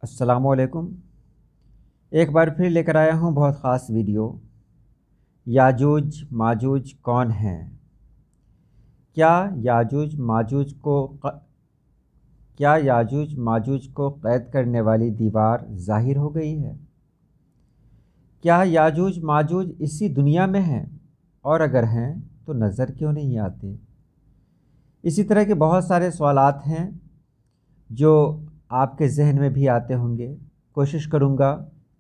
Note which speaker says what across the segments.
Speaker 1: السلام علیکم۔ ایک بار پھر لے کر آیا ہوں بہت خاص ویڈیو۔ یاجوج ماجوج کون ہیں؟ کیا یاجوج ماجوج کو قید کرنے والی دیوار ظاہر ہو گئی ہے؟ کیا یاجوج ماجوج اسی دنیا میں ہیں؟ اور اگر ہیں تو نظر کیوں نہیں آتے؟ اسی طرح کے بہت سارے سوالات ہیں جو آپ کے ذہن میں بھی آتے ہوں گے۔ کوشش کروں گا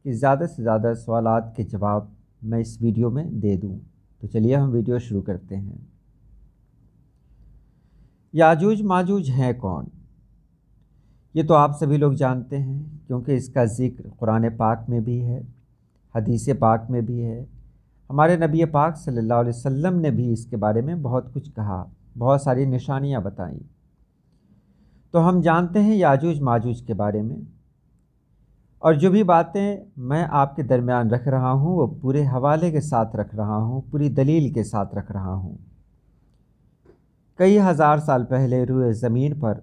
Speaker 1: کہ زیادہ سے زیادہ سوالات کے جواب میں اس ویڈیو میں دے دوں۔ تو چلیے ہم ویڈیو شروع کرتے ہیں۔ یاجوج ماجوج ہیں کون؟ یہ تو آپ سبھی لوگ جانتے ہیں، کیونکہ اس کا ذکر قرآن پاک میں بھی ہے، حدیث پاک میں بھی ہے۔ ہمارے نبی پاک صلی اللہ علیہ وسلم نے بھی اس کے بارے میں بہت کچھ کہا، بہت ساری نشانیاں بتائیں۔ تو ہم جانتے ہیں یاجوج ماجوج کے بارے میں، اور جو بھی باتیں میں آپ کے درمیان رکھ رہا ہوں وہ پورے حوالے کے ساتھ رکھ رہا ہوں، پوری دلیل کے ساتھ رکھ رہا ہوں۔ کئی ہزار سال پہلے روئے زمین پر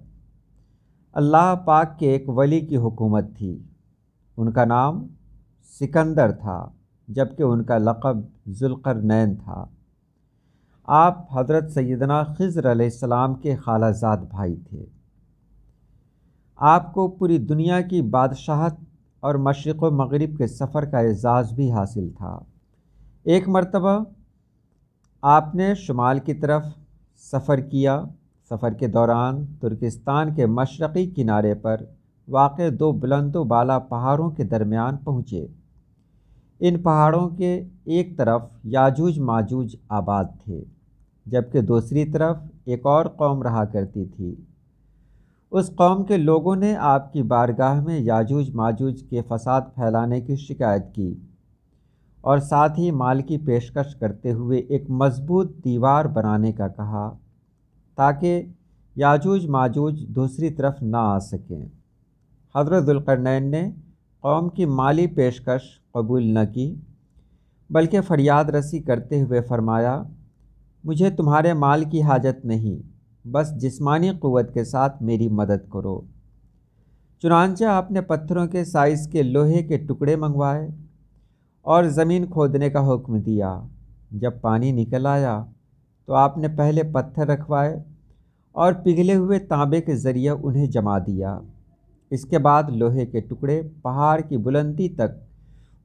Speaker 1: اللہ پاک کے ایک ولی کی حکومت تھی۔ ان کا نام سکندر تھا، جبکہ ان کا لقب ذوالقرنین تھا۔ آپ حضرت سیدنا خضر علیہ السلام کے خالہ زاد بھائی تھے۔ آپ کو پوری دنیا کی بادشاہت اور مشرق و مغرب کے سفر کا اعزاز بھی حاصل تھا۔ ایک مرتبہ آپ نے شمال کی طرف سفر کیا۔ سفر کے دوران ترکستان کے مشرقی کنارے پر واقع دو بلند و بالا پہاڑوں کے درمیان پہنچے۔ ان پہاڑوں کے ایک طرف یاجوج ماجوج آباد تھے، جبکہ دوسری طرف ایک اور قوم رہا کرتی تھی۔ اس قوم کے لوگوں نے آپ کی بارگاہ میں یاجوج ماجوج کے فساد پھیلانے کی شکایت کی، اور ساتھ ہی مال کی پیشکش کرتے ہوئے ایک مضبوط دیوار بنانے کا کہا، تاکہ یاجوج ماجوج دوسری طرف نہ آ سکیں۔ حضرت ذوالقرنین نے قوم کی مالی پیشکش قبول نہ کی، بلکہ فریاد رسی کرتے ہوئے فرمایا، مجھے تمہارے مال کی حاجت نہیں، بس جسمانی قوت کے ساتھ میری مدد کرو۔ چنانچہ آپ نے پتھروں کے سائز کے لوہے کے ٹکڑے منگوائے اور زمین کھودنے کا حکم دیا۔ جب پانی نکل آیا تو آپ نے پہلے پتھر رکھوائے اور پگھلے ہوئے تانبے کے ذریعے انہیں جما دیا۔ اس کے بعد لوہے کے ٹکڑے پہاڑ کی بلندی تک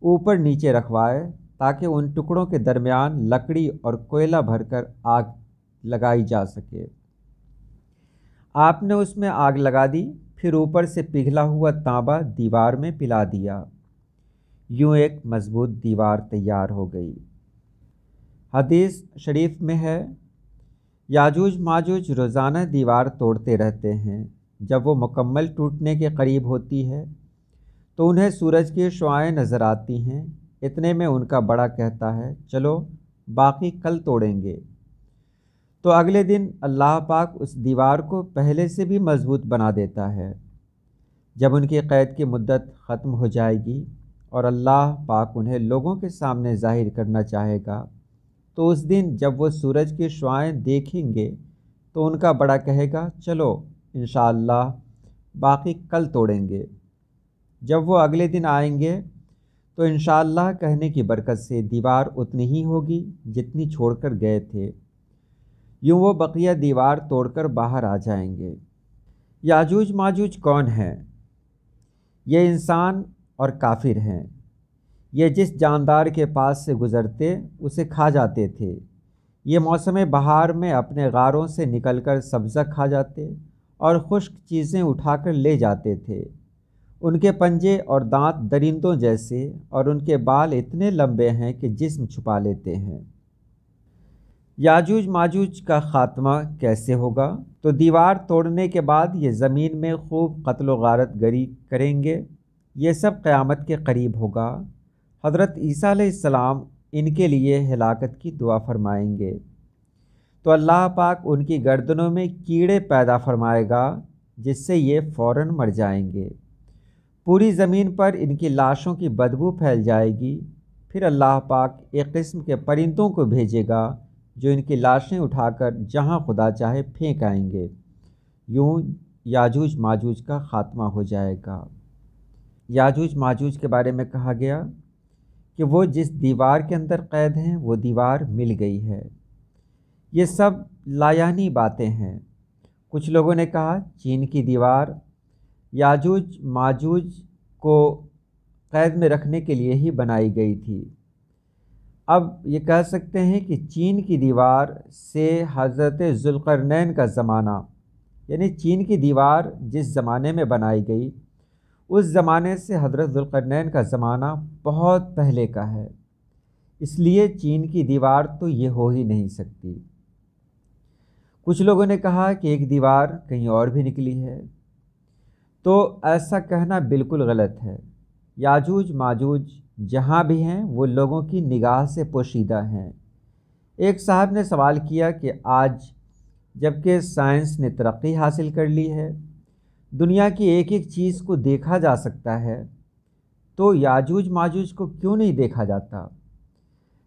Speaker 1: اوپر نیچے رکھوائے، تاکہ ان ٹکڑوں کے درمیان لکڑی اور کوئلہ بھر کر آگ لگائی جا سکے۔ آپ نے اس میں آگ لگا دی، پھر اوپر سے پگھلا ہوا تانبا دیوار میں پلا دیا۔ یوں ایک مضبوط دیوار تیار ہو گئی۔ حدیث شریف میں ہے، یاجوج ماجوج روزانہ دیوار توڑتے رہتے ہیں۔ جب وہ مکمل ٹوٹنے کے قریب ہوتی ہے تو انہیں سورج کی شعاعیں نظر آتی ہیں۔ اتنے میں ان کا بڑا کہتا ہے، چلو باقی کل توڑیں گے۔ تو اگلے دن اللہ پاک اس دیوار کو پہلے سے بھی مضبوط بنا دیتا ہے۔ جب ان کی قید کی مدت ختم ہو جائے گی اور اللہ پاک انہیں لوگوں کے سامنے ظاہر کرنا چاہے گا، تو اس دن جب وہ سورج کی شعاعیں دیکھیں گے تو ان کا بڑا کہے گا، چلو انشاءاللہ باقی کل توڑیں گے۔ جب وہ اگلے دن آئیں گے تو انشاءاللہ کہنے کی برکت سے دیوار اتنی ہی ہوگی جتنی چھوڑ کر گئے تھے۔ یوں وہ بقیہ دیوار توڑ کر باہر آ جائیں گے۔ یاجوج ماجوج کون ہیں؟ یہ انسان اور کافر ہیں۔ یہ جس جاندار کے پاس سے گزرتے اسے کھا جاتے تھے۔ یہ موسم بہار میں اپنے غاروں سے نکل کر سبزہ کھا جاتے اور خشک چیزیں اٹھا کر لے جاتے تھے۔ ان کے پنجے اور دانت درندوں جیسے، اور ان کے بال اتنے لمبے ہیں کہ جسم چھپا لیتے ہیں۔ یاجوج ماجوج کا خاتمہ کیسے ہوگا؟ تو دیوار توڑنے کے بعد یہ زمین میں خوب قتل و غارت گری کریں گے۔ یہ سب قیامت کے قریب ہوگا۔ حضرت عیسیٰ علیہ السلام ان کے لیے ہلاکت کی دعا فرمائیں گے، تو اللہ پاک ان کی گردنوں میں کیڑے پیدا فرمائے گا، جس سے یہ فوراً مر جائیں گے۔ پوری زمین پر ان کی لاشوں کی بدبو پھیل جائے گی۔ پھر اللہ پاک ایک قسم کے پرندوں کو بھیجے گا جو ان کی لاشیں اٹھا کر جہاں خدا چاہے پھینک آئیں گے۔ یوں یاجوج ماجوج کا خاتمہ ہو جائے گا۔ یاجوج ماجوج کے بارے میں کہا گیا کہ وہ جس دیوار کے اندر قید ہیں وہ دیوار مل گئی ہے۔ یہ سب لایعنی باتیں ہیں۔ کچھ لوگوں نے کہا چین کی دیوار یاجوج ماجوج کو قید میں رکھنے کے لیے ہی بنائی گئی تھی۔ اب یہ کہہ سکتے ہیں کہ چین کی دیوار سے حضرت ذوالقرنین کا زمانہ، یعنی چین کی دیوار جس زمانے میں بنائی گئی اس زمانے سے حضرت ذوالقرنین کا زمانہ بہت پہلے کا ہے، اس لیے چین کی دیوار تو یہ ہو ہی نہیں سکتی۔ کچھ لوگوں نے کہا کہ ایک دیوار کہیں اور بھی نکلی ہے، تو ایسا کہنا بالکل غلط ہے۔ یاجوج ماجوج جہاں بھی ہیں وہ لوگوں کی نگاہ سے پوشیدہ ہیں۔ ایک صاحب نے سوال کیا کہ آج جب کہ سائنس نے ترقی حاصل کر لی ہے، دنیا کی ایک ایک چیز کو دیکھا جا سکتا ہے، تو یاجوج ماجوج کو کیوں نہیں دیکھا جاتا؟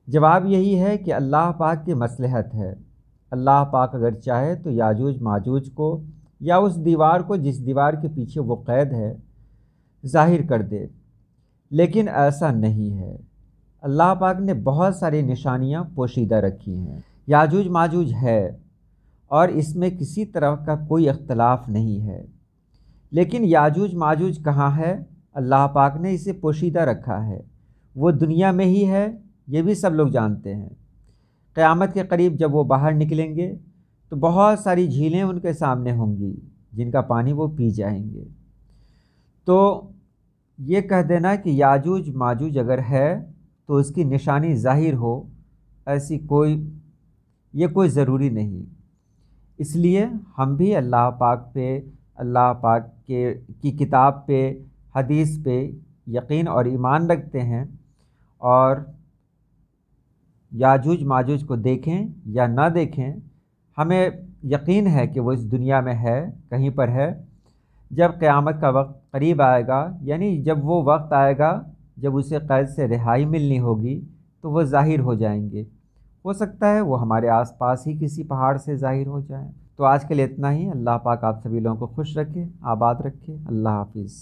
Speaker 1: جواب یہی ہے کہ اللہ پاک کی مصلحت ہے۔ اللہ پاک اگر چاہے تو یاجوج ماجوج کو یا اس دیوار کو جس دیوار کے پیچھے وہ قید ہے ظاہر کر دے، لیکن ایسا نہیں ہے۔ اللہ پاک نے بہت ساری نشانیاں پوشیدہ رکھی ہیں۔ یاجوج ماجوج ہے اور اس میں کسی طرح کا کوئی اختلاف نہیں ہے، لیکن یاجوج ماجوج کہاں ہے؟ اللہ پاک نے اسے پوشیدہ رکھا ہے، وہ دنیا میں ہی ہے، یہ بھی سب لوگ جانتے ہیں۔ قیامت کے قریب جب وہ باہر نکلیں گے تو بہت ساری جھیلیں ان کے سامنے ہوں گی جن کا پانی وہ پی جائیں گے۔ تو یہ کہہ دینا کہ یاجوج ماجوج اگر ہے تو اس کی نشانی ظاہر ہو، ایسی کوئی ضروری نہیں۔ اس لیے ہم بھی اللہ پاک پہ، اللہ پاک کی کتاب پہ، حدیث پہ یقین اور ایمان رکھتے ہیں، اور یاجوج ماجوج کو دیکھیں یا نہ دیکھیں ہمیں یقین ہے کہ وہ اس دنیا میں ہے، کہیں پر ہے۔ جب قیامت کا وقت قریب آئے گا، یعنی جب وہ وقت آئے گا جب اسے قید سے رہائی ملنی ہوگی، تو وہ ظاہر ہو جائیں گے۔ ہو سکتا ہے وہ ہمارے آس پاس ہی کسی پہاڑ سے ظاہر ہو جائیں۔ تو آج کے لیے اتنا ہی۔ اللہ پاک آپ سبھی لوگوں کو خوش رکھے، آباد رکھے۔ اللہ حافظ۔